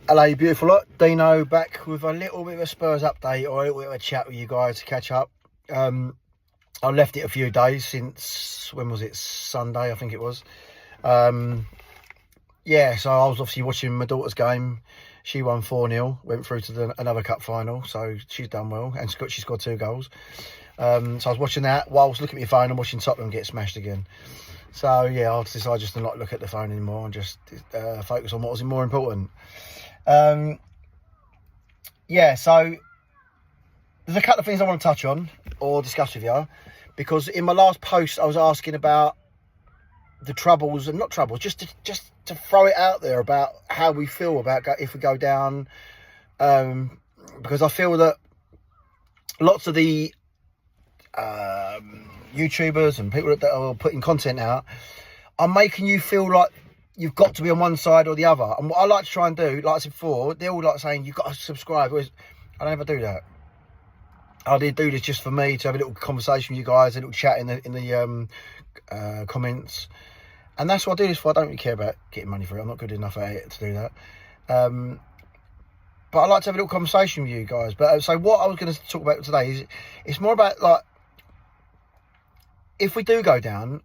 Hello, beautiful lot. Deano back with a little bit of a Spurs update or a little bit of a chat with you guys to catch up. I left it a few days since, when was it? Sunday, I think it was. Yeah, so I was obviously watching my daughter's game. She won 4-0, went through to another cup final, so she's done well, and she scored 2 goals. So I was watching that whilst looking at my phone and watching Tottenham get smashed again. So yeah, I decided just to not look at the phone anymore and just focus on what was more important. Yeah, so there's a couple of things I want to touch on or discuss with you, because in my last post I was asking about the troubles, and not troubles, just to throw it out there about how we feel about if we go down, because I feel that lots of the YouTubers and people that are putting content out are making you feel like you've got to be on one side or the other. And what I like to try and do, like I said before, they're all like saying you've got to subscribe. I don't ever do that. I did do this just for me, to have a little conversation with you guys, a little chat in the comments, and that's what I do this for. I don't really care about getting money for it. I'm not good enough at it to do that. But I like to have a little conversation with you guys. But so what I was going to talk about today is, it's more about, like, if we do go down,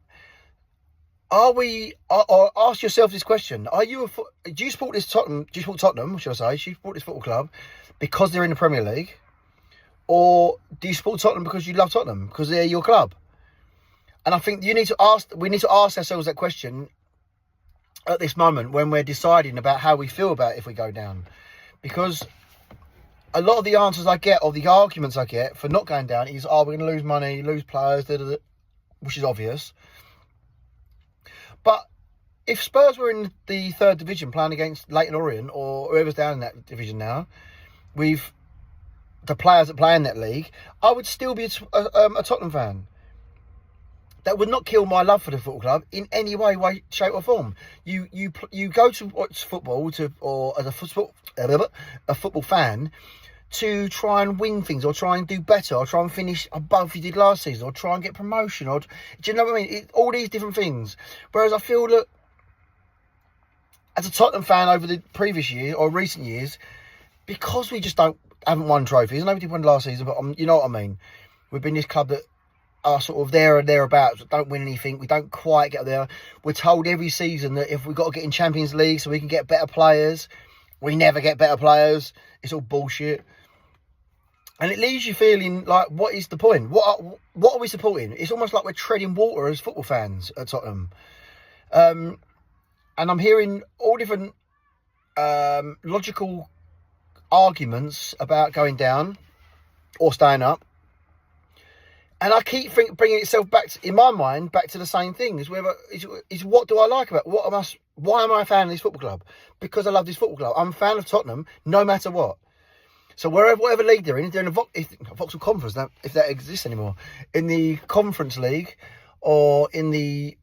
or ask yourself this question: do you support this Tottenham? Do you support Tottenham? Should I say? Do you support this football club because they're in the Premier League, or do you support Tottenham because you love Tottenham, because they're your club? And I think we need to ask ourselves that question at this moment when we're deciding about how we feel about if we go down, because a lot of the answers I get, or the arguments I get for not going down, is, we're going to lose money, lose players, which is obvious. But if Spurs were in the 3rd division playing against Leyton Orient or whoever's down in that division now, with the players that play in that league, I would still be a Tottenham fan. That would not kill my love for the football club in any way, shape or form. You go to watch football or as a football fan, to try and win things, or try and do better, or try and finish above you did last season, or try and get promotion, or do you know what I mean? All these different things. Whereas I feel that as a Tottenham fan over the previous year or recent years, because we just haven't won trophies, and nobody won last season, but you know what I mean. We've been this club that are sort of there and thereabouts, don't win anything, we don't quite get there. We're told every season that if we've got to get in Champions League so we can get better players, we never get better players. It's all bullshit. And it leaves you feeling like, what is the point? What are we supporting? It's almost like we're treading water as football fans at Tottenham. And I'm hearing all different logical arguments about going down or staying up. And I keep bringing itself back, in my mind, back to the same thing. Is what do I like about why am I a fan of this football club? Because I love this football club. I'm a fan of Tottenham, no matter what. So whatever league they're in, if they're in a Vauxhall Conference, if that exists anymore, in the Conference League, or in the,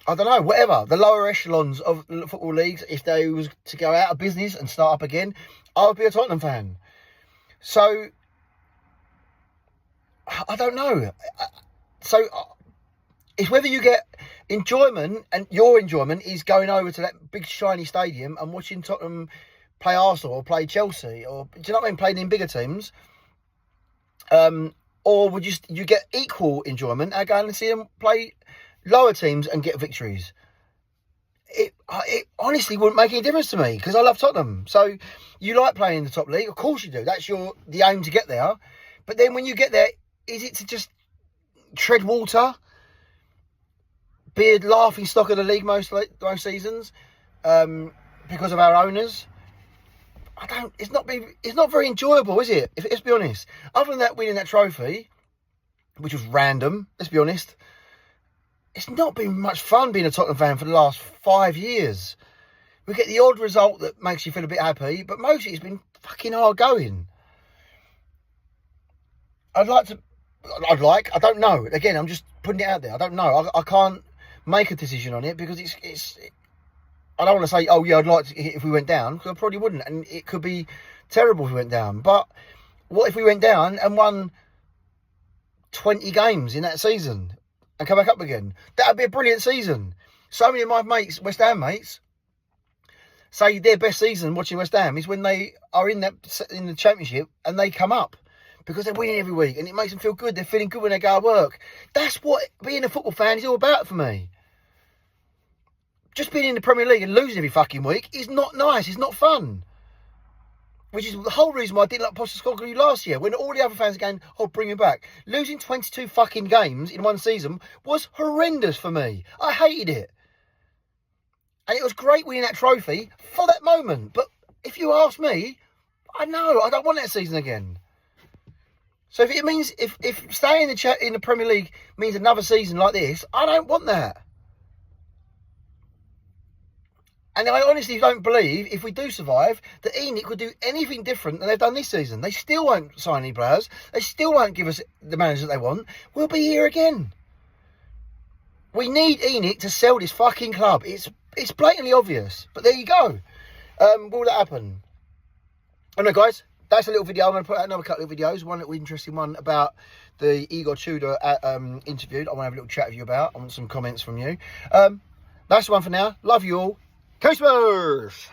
I don't know, whatever, the lower echelons of football leagues, if they was to go out of business and start up again, I would be a Tottenham fan. So I don't know. So it's whether you get enjoyment, and your enjoyment is going over to that big shiny stadium and watching Tottenham play Arsenal or play Chelsea, or, do you know what I mean, playing in bigger teams, or would you get equal enjoyment at going and see them play lower teams and get victories? It honestly wouldn't make any difference to me, because I love Tottenham. So you like playing in the top league, of course you do. That's the aim, to get there. But then when you get there, is it to just tread water, be a laughing stock of the league most seasons, because of our owners? It's not very enjoyable, is it? Let's be honest. Other than that, winning that trophy, which was random, let's be honest, it's not been much fun being a Tottenham fan for the last 5 years. We get the odd result that makes you feel a bit happy, but mostly it's been fucking hard going. I don't know. Again, I'm just putting it out there. I don't know. I can't make a decision on it, because it's I don't want to say, oh yeah, I'd like to if we went down, because I probably wouldn't, and it could be terrible if we went down. But what if we went down and won 20 games in that season and come back up again? That would be a brilliant season. So many of my mates, West Ham mates, say their best season watching West Ham is when they are in the Championship and they come up. Because they're winning every week and it makes them feel good. They're feeling good when they go to work. That's what being a football fan is all about for me. Just being in the Premier League and losing every fucking week is not nice. It's not fun. Which is the whole reason why I didn't like Postecoglou last year. When all the other fans are going, oh, bring him back. Losing 22 fucking games in one season was horrendous for me. I hated it. And it was great winning that trophy for that moment. But if you ask me, I don't want that season again. So if it means if staying in the Premier League means another season like this, I don't want that. And I honestly don't believe if we do survive that ENIC would do anything different than they've done this season. They still won't sign any players. They still won't give us the managers that they want. We'll be here again. We need ENIC to sell this fucking club. It's blatantly obvious. But there you go. Will that happen? I know, guys. That's a little video. I'm going to put out another couple of videos. One little interesting one about the Igor Tudor interview. I want to have a little chat with you about. I want some comments from you. That's the one for now. Love you all. Go Spurs!